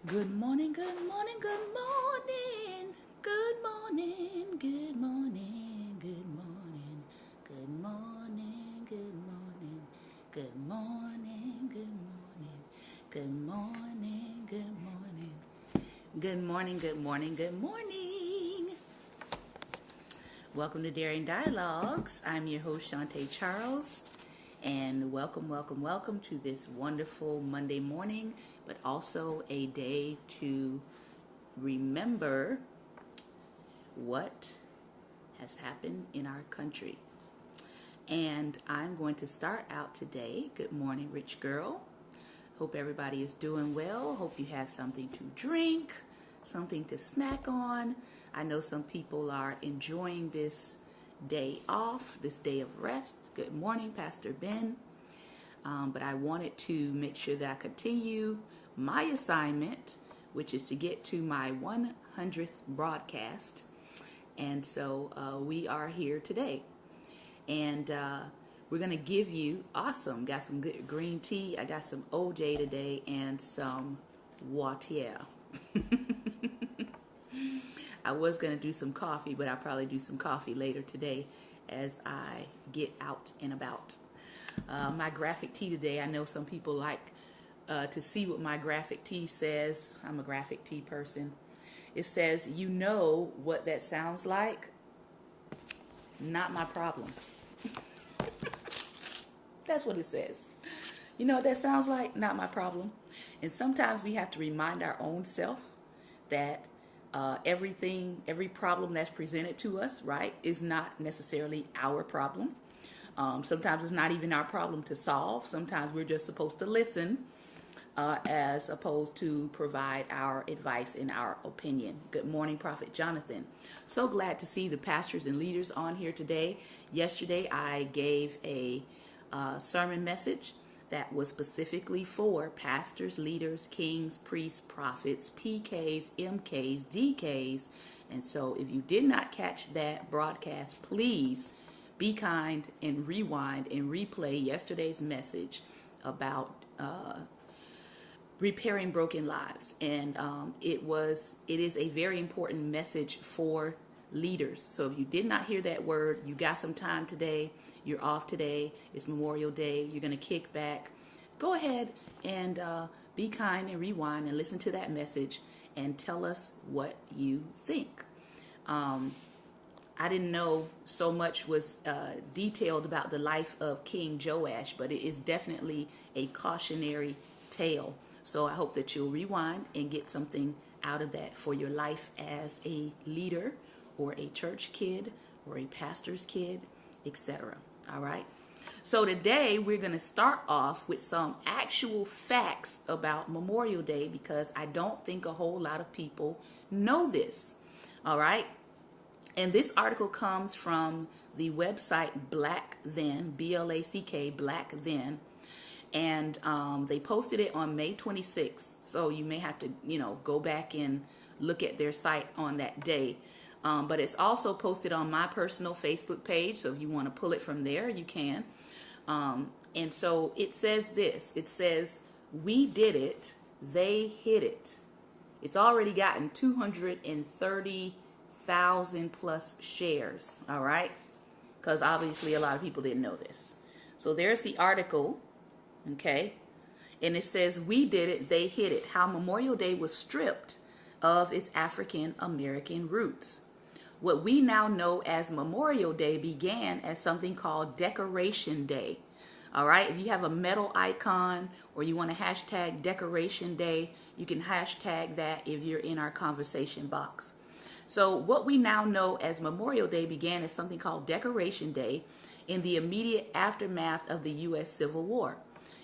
Good morning, good morning, good morning. Good morning, good morning, good morning. Good morning, good morning. Good morning, good morning. Good morning, good morning. Good morning, good morning, good morning. Welcome to Daring Dialogues. I'm your host, Shantae Charles. And welcome to this wonderful Monday morning, but also a day to remember what has happened in our country. And I'm going to start out today. Good morning, rich girl. Hope everybody is doing well. Hope you have something to drink, something to snack on. I know some people are enjoying this day off, this day of rest. Good morning, Pastor Ben. But I wanted to make sure that I continue my assignment, which is to get to my 100th broadcast. And so we are here today. And we're going to give you, awesome, got some good green tea. I got some OJ today and some water. I was going to do some coffee, but I'll probably do some coffee later today as I get out and about. My graphic tee today, I know some people like to see what my graphic tee says. I'm a graphic tee person. It says, you know what that sounds like? Not my problem. That's what it says. You know what that sounds like? Not my problem. And sometimes we have to remind our own self that every problem that's presented to us, right, is not necessarily our problem. Sometimes it's not even our problem to solve. Sometimes we're just supposed to listen as opposed to provide our advice and our opinion. Good morning, Prophet Jonathan. So glad to see the pastors and leaders on here today. Yesterday, I gave a sermon message that was specifically for pastors, leaders, kings, priests, prophets, PKs, MKs, DKs. And so if you did not catch that broadcast, please be kind and rewind and replay yesterday's message about repairing broken lives. And it is a very important message for leaders. So if you did not hear that word, you got some time today, you're off today, it's Memorial Day, you're going to kick back, go ahead and be kind and rewind and listen to that message and tell us what you think. I didn't know so much was detailed about the life of King Joash, but it is definitely a cautionary tale. So I hope that you'll rewind and get something out of that for your life as a leader or a church kid or a pastor's kid, etc. All right. So today we're going to start off with some actual facts about Memorial Day because I don't think a whole lot of people know this. All right. And this article comes from the website Black Then, B-L-A-C-K, Black Then. And they posted it on May 26th. So you may have to, go back and look at their site on that day. But it's also posted on my personal Facebook page. So if you want to pull it from there, you can. And so it says this. It says, we did it. They hit it. It's already gotten 230,000 plus shares. All right. Because obviously a lot of people didn't know this. So there's the article. Okay. And it says, we did it, they hit it. How Memorial Day was stripped of its African American roots. What we now know as Memorial Day began as something called Decoration Day. All right. If you have a metal icon or you want to hashtag Decoration Day, you can hashtag that if you're in our conversation box. So what we now know as Memorial Day began as something called Decoration Day in the immediate aftermath of the U.S. Civil War.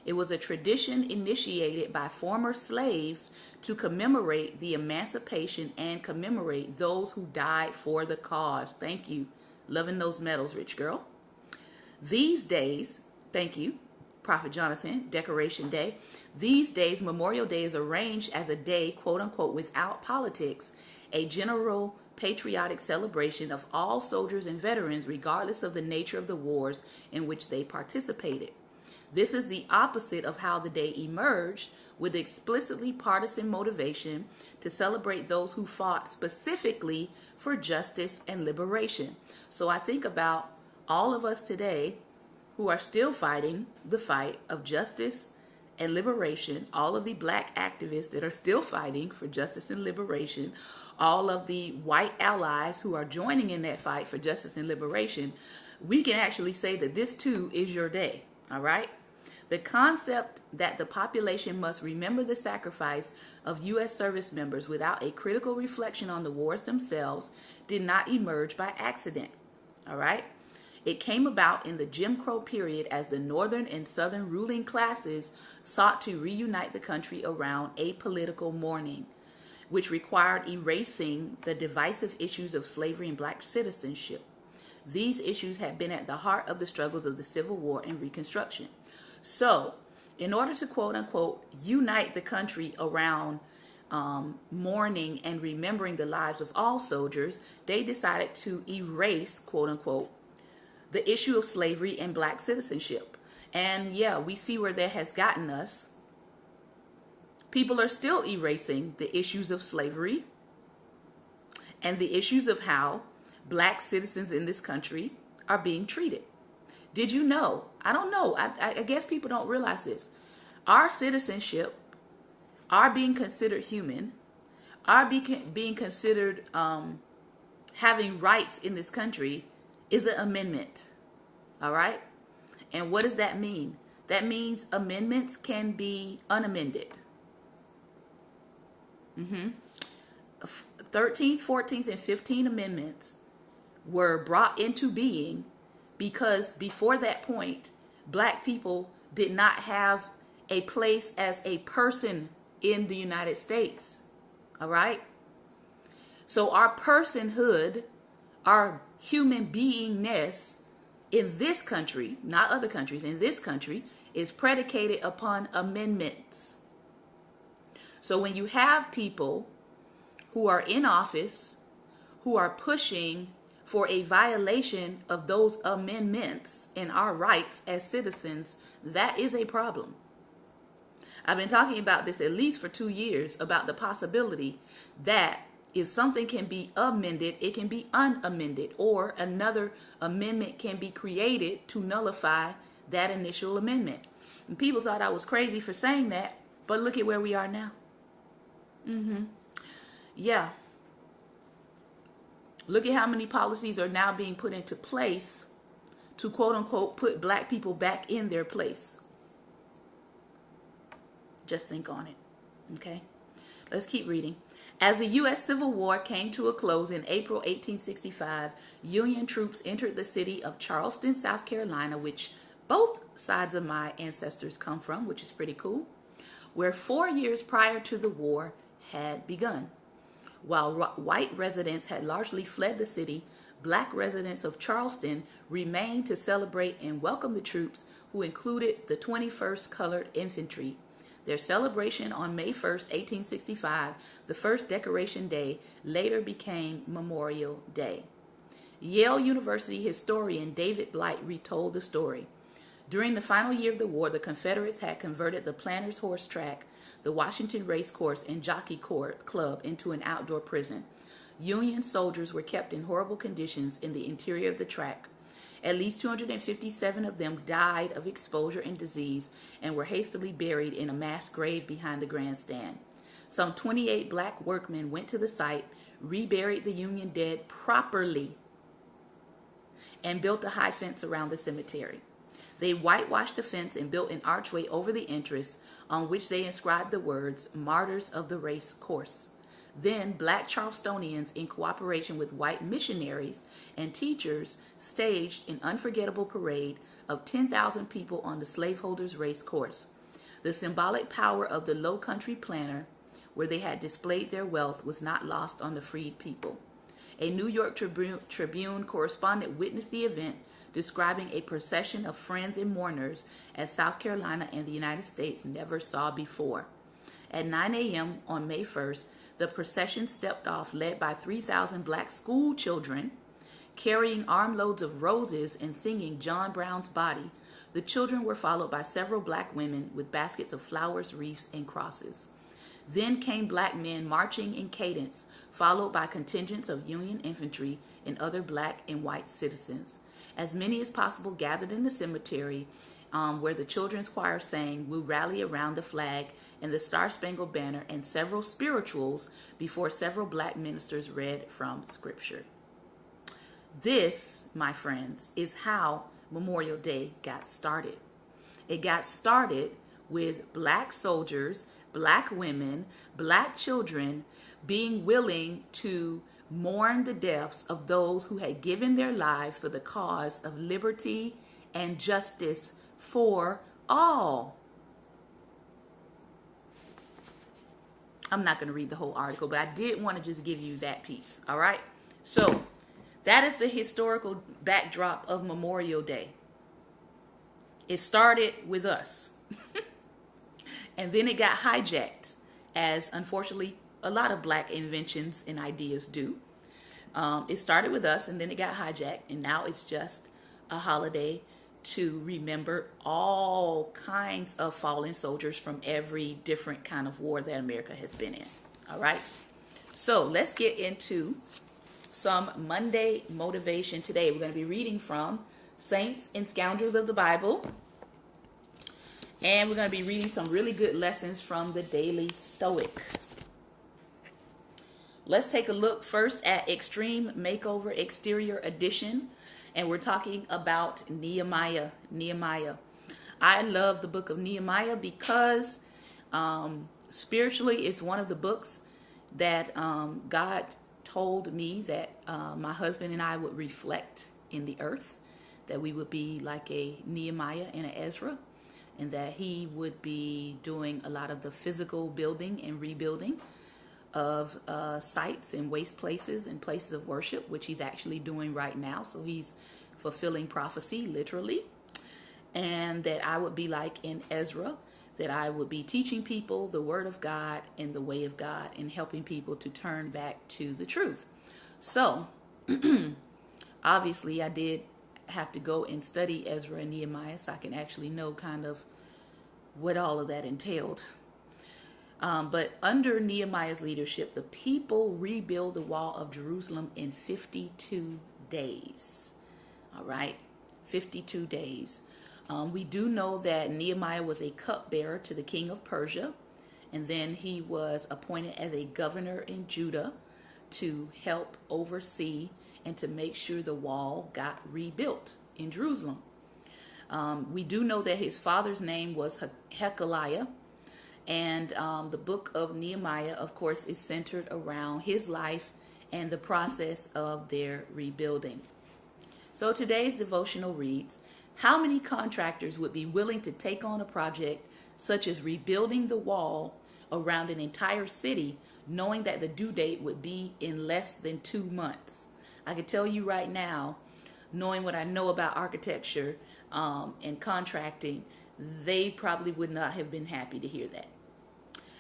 It was a tradition initiated by former slaves to commemorate the emancipation and commemorate those who died for the cause. Thank you. Loving those medals, rich girl. These days, thank you, Prophet Jonathan, Decoration Day. These days, Memorial Day is arranged as a day, quote unquote, without politics, a general patriotic celebration of all soldiers and veterans, regardless of the nature of the wars in which they participated. This is the opposite of how the day emerged with explicitly partisan motivation to celebrate those who fought specifically for justice and liberation. So I think about all of us today who are still fighting the fight of justice and liberation, all of the black activists that are still fighting for justice and liberation, all of the white allies who are joining in that fight for justice and liberation. We can actually say that this too is your day, all right? The concept that the population must remember the sacrifice of U.S. service members without a critical reflection on the wars themselves did not emerge by accident, all right? It came about in the Jim Crow period as the northern and southern ruling classes sought to reunite the country around apolitical mourning, which required erasing the divisive issues of slavery and black citizenship. These issues had been at the heart of the struggles of the Civil War and Reconstruction. So, in order to quote unquote unite the country around mourning and remembering the lives of all soldiers, they decided to erase, quote unquote, the issue of slavery and black citizenship. And yeah, we see where that has gotten us. People are still erasing the issues of slavery and the issues of how black citizens in this country are being treated. Did you know? I don't know. I guess people don't realize this. Our citizenship, our being considered human, our being considered having rights in this country is an amendment. All right? And what does that mean? That means amendments can be unamended. 13th, 14th, and 15th amendments were brought into being because before that point, black people did not have a place as a person in the United States. All right? So our personhood, our human beingness in this country, not other countries, in this country, is predicated upon amendments. So when you have people who are in office, who are pushing for a violation of those amendments and our rights as citizens, that is a problem. I've been talking about this at least for 2 years, about the possibility that if something can be amended, it can be unamended, or another amendment can be created to nullify that initial amendment. And people thought I was crazy for saying that, but look at where we are now. Yeah. Look at how many policies are now being put into place to quote unquote put black people back in their place. Just think on it. Okay. Let's keep reading. As the U.S. Civil War came to a close in April 1865, Union troops entered the city of Charleston, South Carolina, which both sides of my ancestors come from, which is pretty cool, where 4 years prior to the war had begun. While white residents had largely fled the city, black residents of Charleston remained to celebrate and welcome the troops, who included the 21st Colored Infantry. Their celebration on May 1st, 1865, the first Decoration Day, later became Memorial Day. Yale University historian David Blight retold the story. During the final year of the war, the Confederates had converted the Planters Horse Track, the Washington Race Course, and Jockey Club into an outdoor prison. Union soldiers were kept in horrible conditions in the interior of the track. At least 257 of them died of exposure and disease and were hastily buried in a mass grave behind the grandstand. Some 28 black workmen went to the site, reburied the Union dead properly, and built a high fence around the cemetery. They whitewashed the fence and built an archway over the entrance, on which they inscribed the words, "Martyrs of the Race Course." Then black Charlestonians, in cooperation with white missionaries and teachers, staged an unforgettable parade of 10,000 people on the slaveholders' race course. The symbolic power of the Low Country planter, where they had displayed their wealth, was not lost on the freed people. A New York Tribune correspondent witnessed the event, describing a procession of friends and mourners as South Carolina and the United States never saw before. At 9 a.m. on May 1st, the procession stepped off, led by 3,000 black school children, carrying armloads of roses and singing John Brown's Body, The children were followed by several black women with baskets of flowers, wreaths, and crosses. Then came black men marching in cadence, followed by contingents of Union infantry and other black and white citizens. As many as possible gathered in the cemetery where the children's choir sang, "We'll rally around the flag," and the Star-Spangled Banner, and several spirituals before several black ministers read from Scripture. This, my friends, is how Memorial Day got started. It got started with black soldiers, black women, black children being willing to mourn the deaths of those who had given their lives for the cause of liberty and justice for all. I'm not going to read the whole article, but I did want to just give you that piece. All right. So that is the historical backdrop of Memorial Day. It started with us. And then it got hijacked, as unfortunately a lot of black inventions and ideas do. It started with us, and then it got hijacked, and now it's just a holiday to remember all kinds of fallen soldiers from every different kind of war that America has been in. All right. So let's get into some Monday motivation today. We're going to be reading from Saints and Scoundrels of the Bible. And we're going to be reading some really good lessons from the Daily Stoic. Let's take a look first at Extreme Makeover Exterior Edition. And we're talking about Nehemiah. I love the book of Nehemiah because spiritually it's one of the books that God told me that my husband and I would reflect in the earth, that we would be like a Nehemiah and an Ezra, and that he would be doing a lot of the physical building and rebuilding of sites and waste places and places of worship, which he's actually doing right now. So he's fulfilling prophecy, literally. And that I would be like in Ezra, that I would be teaching people the word of God and the way of God and helping people to turn back to the truth. So obviously I did have to go and study Ezra and Nehemiah so I can actually know kind of what all of that entailed. But under Nehemiah's leadership, the people rebuild the wall of Jerusalem in 52 days. All right, 52 days. We do know that Nehemiah was a cupbearer to the king of Persia, and then he was appointed as a governor in Judah to help oversee and to make sure the wall got rebuilt in Jerusalem. We do know that his father's name was Hekeliah, and the book of Nehemiah, of course, is centered around his life and the process of their rebuilding. So today's devotional reads, how many contractors would be willing to take on a project such as rebuilding the wall around an entire city, knowing that the due date would be in less than 2 months? I can tell you right now, knowing what I know about architecture and contracting, they probably would not have been happy to hear that.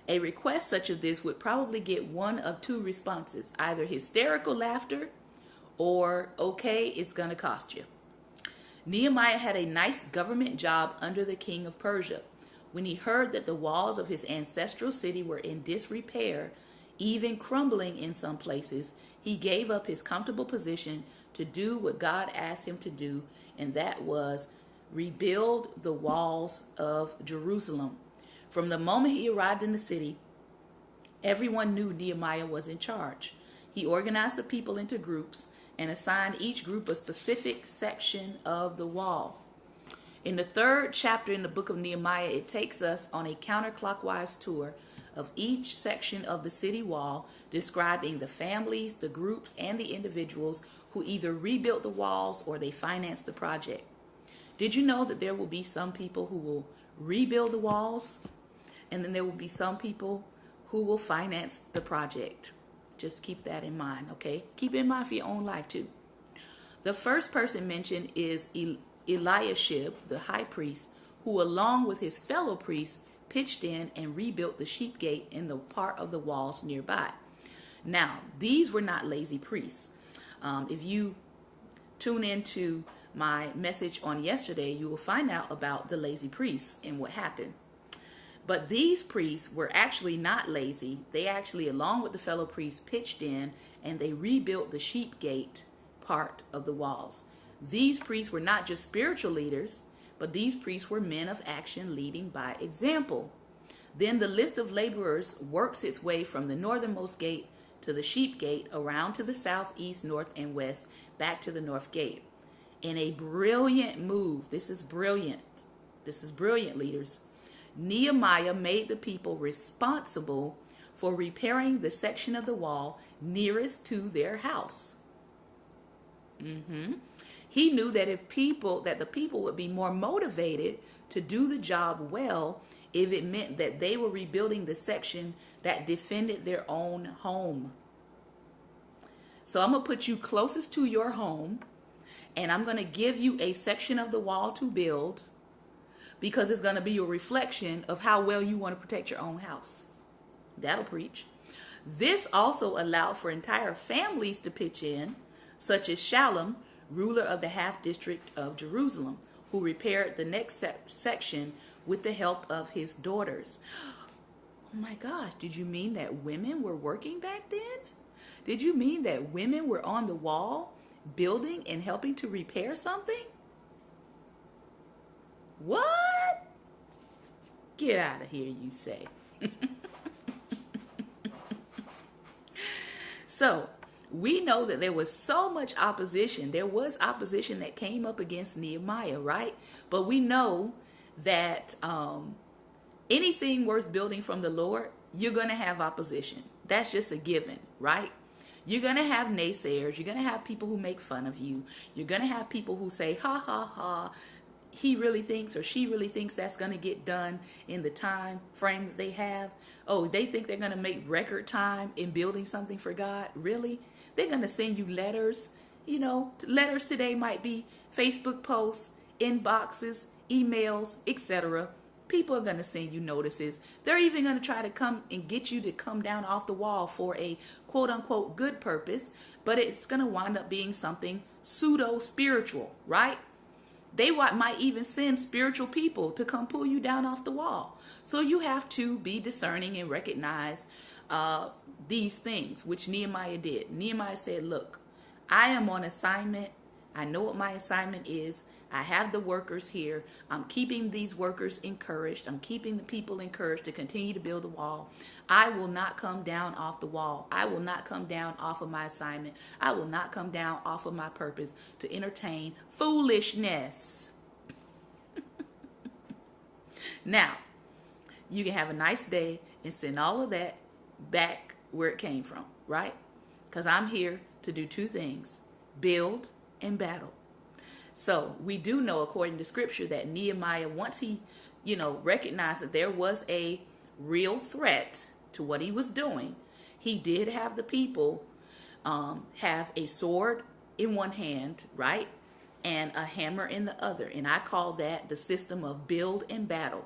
A request such as this would probably get one of two responses, either hysterical laughter or, okay, it's going to cost you. Nehemiah had a nice government job under the king of Persia. When he heard that the walls of his ancestral city were in disrepair, even crumbling in some places, he gave up his comfortable position to do what God asked him to do, and that was rebuild the walls of Jerusalem. From the moment he arrived in the city, everyone knew Nehemiah was in charge. He organized the people into groups and assigned each group a specific section of the wall. In the 3rd chapter in the book of Nehemiah, it takes us on a counterclockwise tour of each section of the city wall, describing the families, the groups, and the individuals who either rebuilt the walls or they financed the project. Did you know that there will be some people who will rebuild the walls, and then there will be some people who will finance the project? Just keep that in mind, okay? Keep it in mind for your own life, too. The first person mentioned is Eliashib, the high priest, who, along with his fellow priests, pitched in and rebuilt the sheep gate in the part of the walls nearby. Now, these were not lazy priests. If you tune into my message on yesterday, you will find out about the lazy priests and what happened. But these priests were actually not lazy. They actually, along with the fellow priests, pitched in and they rebuilt the sheep gate part of the walls. These priests were not just spiritual leaders, but these priests were men of action leading by example. Then the list of laborers works its way from the northernmost gate to the sheep gate, around to the south, east, north, and west, back to the north gate. In a brilliant move, this is brilliant, leaders, Nehemiah made the people responsible for repairing the section of the wall nearest to their house. He knew that the people would be more motivated to do the job well if it meant that they were rebuilding the section that defended their own home. So I'm going to put you closest to your home, and I'm going to give you a section of the wall to build, because it's going to be a reflection of how well you want to protect your own house. That'll preach. This also allowed for entire families to pitch in, such as Shallum, ruler of the half district of Jerusalem, who repaired the next section with the help of his daughters. Oh my gosh, did you mean that women were working back then? Did you mean that women were on the wall building and helping to repair something? What? Get out of here, you say. So, we know that there was so much opposition. There was opposition that came up against Nehemiah, right? But we know that anything worth building from the Lord, you're going to have opposition. That's just a given, right? You're going to have naysayers. You're going to have people who make fun of you. You're going to have people who say, ha, ha, ha, he really thinks or she really thinks that's going to get done in the time frame that they have. Oh, they think they're going to make record time in building something for God. Really? They're going to send you letters. You know, letters today might be Facebook posts, inboxes, emails, etc. People are going to send you notices. They're even going to try to come and get you to come down off the wall for a quote unquote good purpose, but it's going to wind up being something pseudo spiritual, right? They might even send spiritual people to come pull you down off the wall. So you have to be discerning and recognize these things, which Nehemiah did. Nehemiah said, look, I am on assignment. I know what my assignment is. I have the workers here. I'm keeping these workers encouraged. I'm keeping the people encouraged to continue to build the wall. I will not come down off the wall. I will not come down off of my assignment. I will not come down off of my purpose to entertain foolishness. Now, you can have a nice day and send all of that back where it came from, right? Because I'm here to do two things: build and battle. So we do know, according to scripture, that Nehemiah, once he, recognized that there was a real threat to what he was doing, he did have the people have a sword in one hand, right? And a hammer in the other. And I call that the system of build and battle.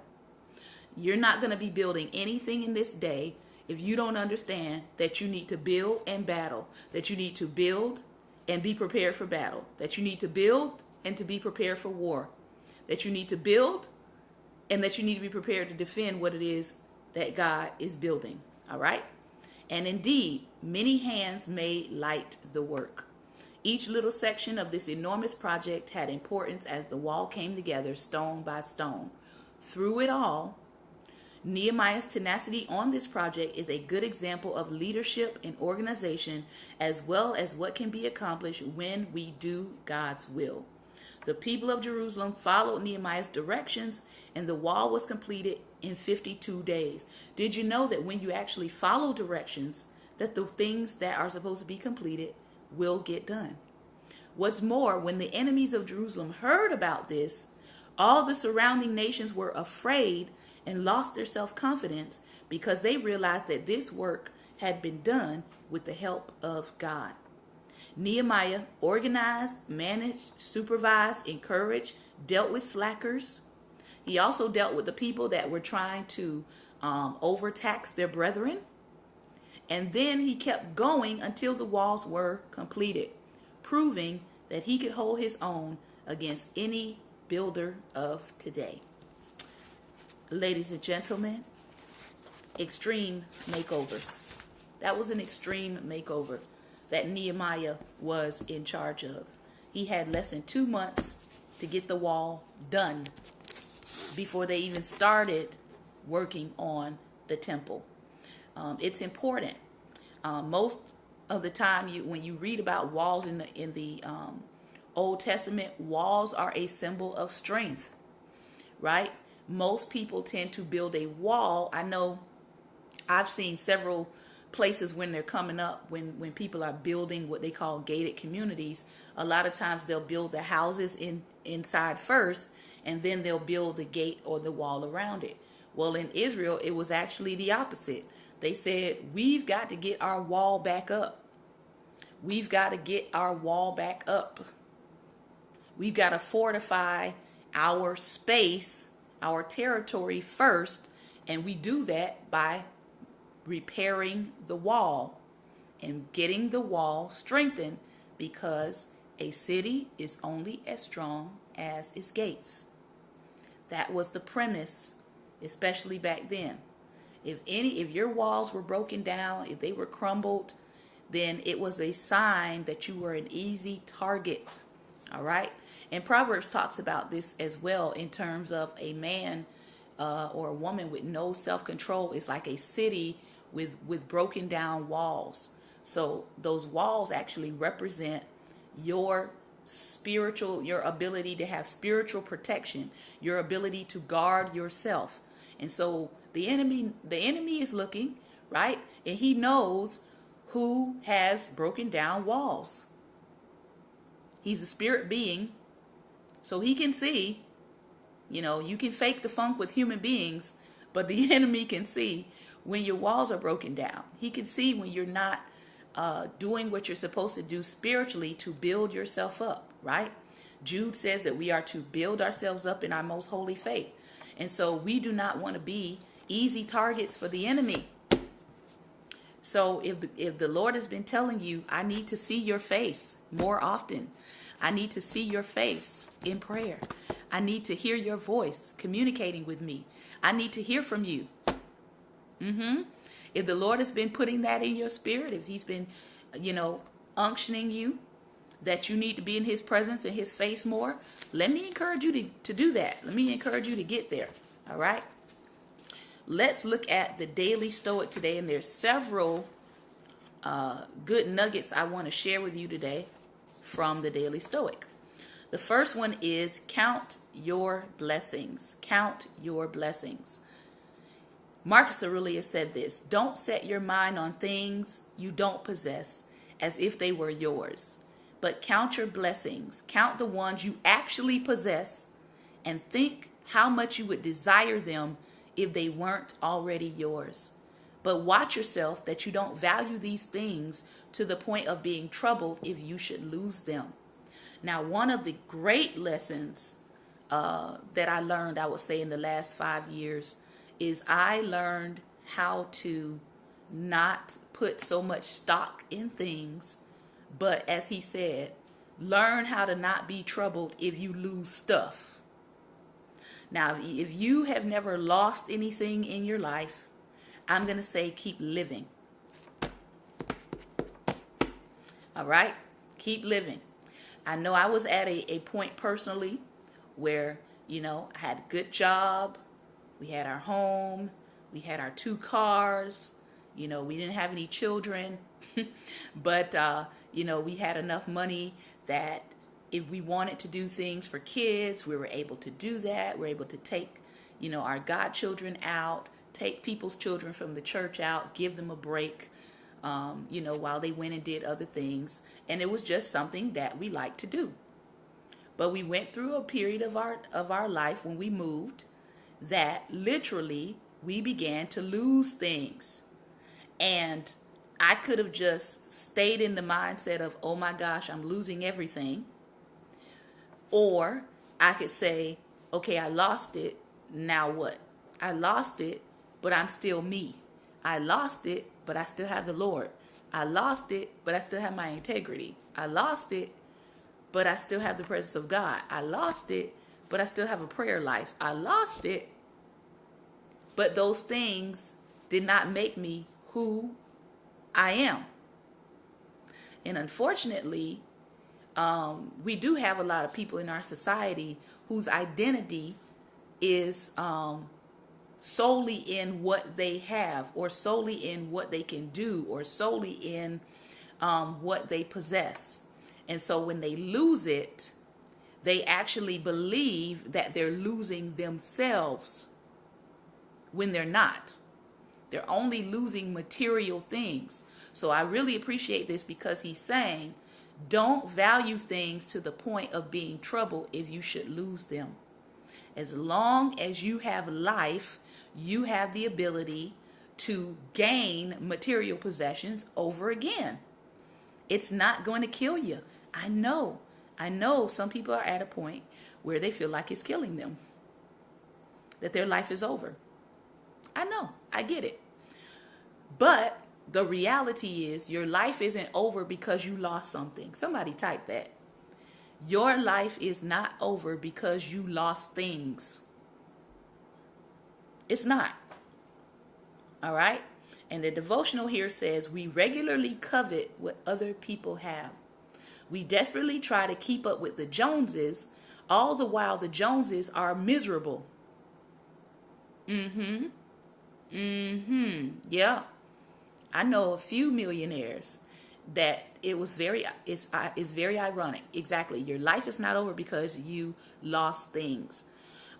You're not going to be building anything in this day if you don't understand that you need to build and battle, that you need to build and be prepared for battle, that you need to build and to be prepared for war, that you need to build and that you need to be prepared to defend what it is that God is building. All right. And indeed, many hands made light the work. Each little section of this enormous project had importance as the wall came together stone by stone. Through it all, Nehemiah's tenacity on this project is a good example of leadership and organization, as well as what can be accomplished when we do God's will. The people of Jerusalem followed Nehemiah's directions, and the wall was completed in 52 days. Did you know that when you actually follow directions, that the things that are supposed to be completed will get done? What's more, when the enemies of Jerusalem heard about this, all the surrounding nations were afraid and lost their self-confidence because they realized that this work had been done with the help of God. Nehemiah organized, managed, supervised, encouraged, dealt with slackers. He also dealt with the people that were trying to overtax their brethren. And then he kept going until the walls were completed, proving that he could hold his own against any builder of today. Ladies and gentlemen, extreme makeovers. That was an extreme makeover that Nehemiah was in charge of. He had less than 2 months to get the wall done before they even started working on the temple. It's important. Most of the time, when you read about walls in the Old Testament, walls are a symbol of strength, right? Most people tend to build a wall. I know I've seen several places when they're coming up, when people are building what they call gated communities, a lot of times they'll build the houses inside first, and then they'll build the gate or the wall around it. Well, in Israel, it was actually the opposite. They said, we've got to get our wall back up. We've got to get our wall back up. We've got to fortify our space, our territory first, and we do that by repairing the wall and getting the wall strengthened, because a city is only as strong as its gates. That was the premise, especially back then. If your walls were broken down, if they were crumbled, then it was a sign that you were an easy target. All right. And Proverbs talks about this as well, in terms of a man or a woman with no self-control is like a city with broken down walls. So those walls actually represent your ability to have spiritual protection, your ability to guard yourself. And so the enemy is looking, right? And he knows who has broken down walls. He's a spirit being, so he can see. You can fake the funk with human beings, but the enemy can see when your walls are broken down. He can see when you're not doing what you're supposed to do spiritually to build yourself up, right? Jude says that we are to build ourselves up in our most holy faith. And so we do not want to be easy targets for the enemy. So if the Lord has been telling you, I need to see your face more often. I need to see your face in prayer. I need to hear your voice communicating with me. I need to hear from you. If the Lord has been putting that in your spirit, if he's been, unctioning you that you need to be in his presence and his face more, let me encourage you to do that. Let me encourage you to get there. All right. Let's look at the Daily Stoic today. And there's several good nuggets I want to share with you today from the Daily Stoic. The first one is count your blessings. Count your blessings. Marcus Aurelius said this: don't set your mind on things you don't possess as if they were yours, but count your blessings. Count the ones you actually possess and think how much you would desire them if they weren't already yours. But watch yourself that you don't value these things to the point of being troubled if you should lose them. Now, one of the great lessons that I learned, I would say, in the last 5 years is I learned how to not put so much stock in things, but as he said, learn how to not be troubled if you lose stuff. Now, if you have never lost anything in your life, I'm going to say keep living. All right? Keep living. I know I was at a point personally where, I had a good job. We had our home. We had our 2 cars. We didn't have any children. But, we had enough money that if we wanted to do things for kids, we were able to do that. We're able to take, our godchildren out, take people's children from the church out, give them a break, while they went and did other things. And it was just something that we liked to do. But we went through a period of our life when we moved that literally we began to lose things. And I could have just stayed in the mindset of, oh my gosh, I'm losing everything. Or I could say, okay, I lost it. Now what? I lost it, but I'm still me. I lost it, but I still have the Lord. I lost it, but I still have my integrity. I lost it, but I still have the presence of God. I lost it, but I still have a prayer life. I lost it, but those things did not make me who I am. And unfortunately, we do have a lot of people in our society whose identity is solely in what they have, or solely in what they can do, or solely in what they possess. And so when they lose it, they actually believe that they're losing themselves when they're not. They're only losing material things. So I really appreciate this, because he's saying, don't value things to the point of being trouble if you should lose them. As long as you have life, you have the ability to gain material possessions over again. It's not going to kill you. I know some people are at a point where they feel like it's killing them, that their life is over. I know, I get it. But the reality is, your life isn't over because you lost something. Somebody type that. Your life is not over because you lost things. It's not. All right? And the devotional here says, we regularly covet what other people have. We desperately try to keep up with the Joneses, all the while the Joneses are miserable. Yeah. I know a few millionaires that it's very ironic. Exactly. Your life is not over because you lost things.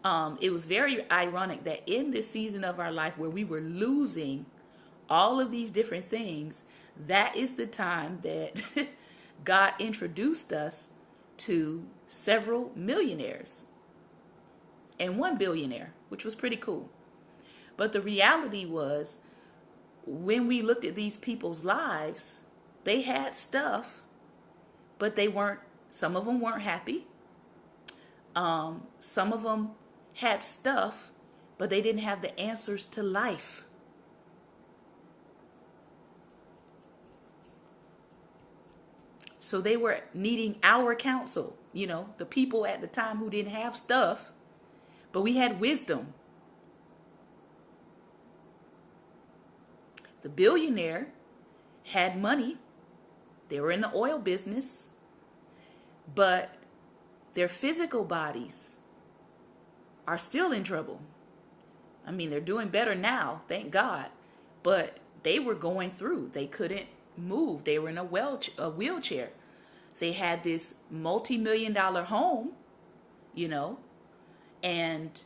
It was very ironic that in this season of our life where we were losing all of these different things, that is the time that God introduced us to several millionaires and one billionaire, which was pretty cool. But the reality was, when we looked at these people's lives, they had stuff, but some of them weren't happy. Some of them had stuff, but they didn't have the answers to life. So they were needing our counsel, the people at the time who didn't have stuff, but we had wisdom. The billionaire had money. They were in the oil business, but their physical bodies are still in trouble. I mean, they're doing better now, thank God, but they were going through. They couldn't move. They were in a wheelchair. They had this multi-million-dollar home, and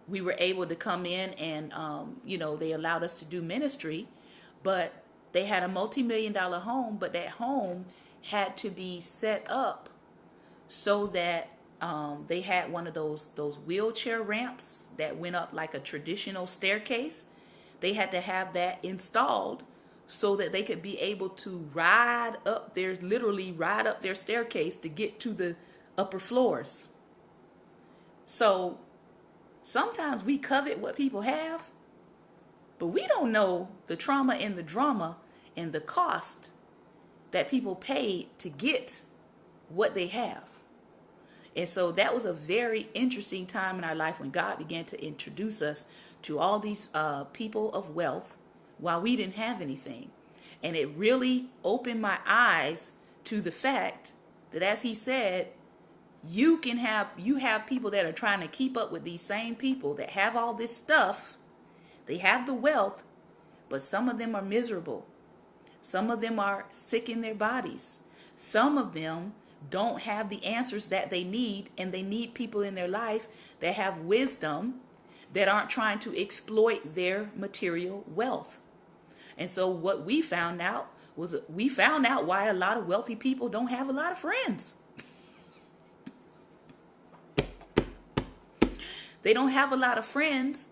we were able to come in and, they allowed us to do ministry, but they had a multi-million-dollar home, but that home had to be set up so that they had one of those wheelchair ramps that went up like a traditional staircase. They had to have that installed so that they could be able to literally ride up their staircase to get to the upper floors. So sometimes we covet what people have, but we don't know the trauma and the drama and the cost that people paid to get what they have. And so that was a very interesting time in our life when God began to introduce us to all these people of wealth while we didn't have anything. And it really opened my eyes to the fact that, as he said, you have people that are trying to keep up with these same people that have all this stuff. They have the wealth, but some of them are miserable. Some of them are sick in their bodies. Some of them don't have the answers that they need, and they need people in their life that have wisdom, that aren't trying to exploit their material wealth. And so what we found out why a lot of wealthy people don't have a lot of friends. They don't have a lot of friends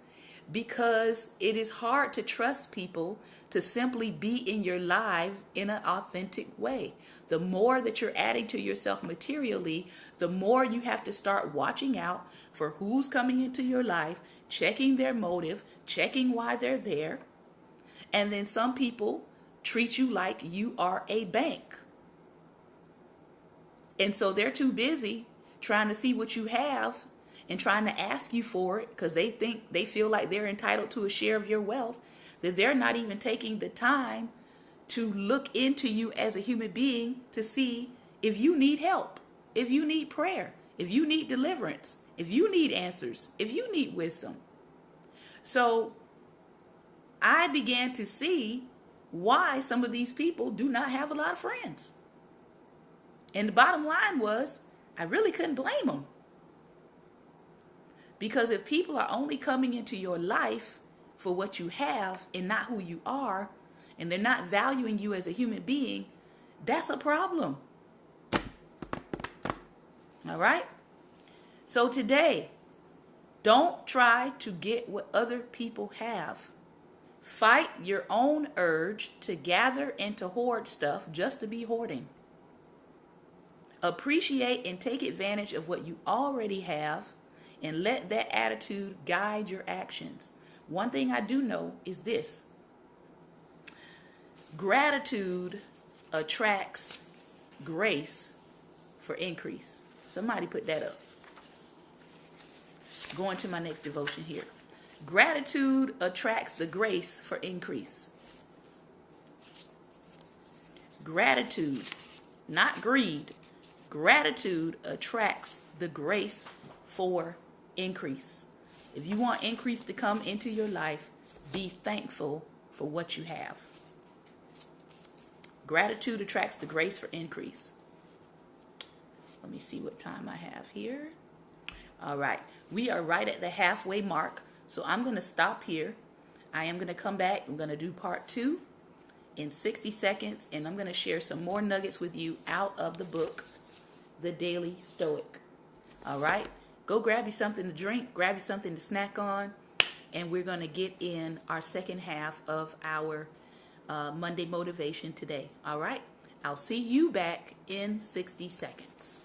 because it is hard to trust people to simply be in your life in an authentic way. The more that you're adding to yourself materially, the more you have to start watching out for who's coming into your life, checking their motive, checking why they're there. And then some people treat you like you are a bank. And so they're too busy trying to see what you have and trying to ask you for it because they feel like they're entitled to a share of your wealth, that they're not even taking the time to look into you as a human being to see if you need help, if you need prayer, if you need deliverance, if you need answers, if you need wisdom. So I began to see why some of these people do not have a lot of friends. And the bottom line was, I really couldn't blame them. Because if people are only coming into your life for what you have and not who you are, and they're not valuing you as a human being, that's a problem. All right? So today, don't try to get what other people have. Fight your own urge to gather and to hoard stuff just to be hoarding. Appreciate and take advantage of what you already have and let that attitude guide your actions. One thing I do know is this: gratitude attracts grace for increase. Somebody put that up. Going to my next devotion here. Gratitude attracts the grace for increase. Gratitude, not greed. Gratitude attracts the grace for increase. If you want increase to come into your life, be thankful for what you have. Gratitude attracts the grace for increase. Let me see what time I have here. All right. We are right at the halfway mark. So I'm going to stop here. I am going to come back. I'm going to do part 2 in 60 seconds. And I'm going to share some more nuggets with you out of the book, The Daily Stoic. All right. Go grab you something to drink. Grab you something to snack on. And we're going to get in our second half of our Monday motivation today. All right. I'll see you back in 60 seconds.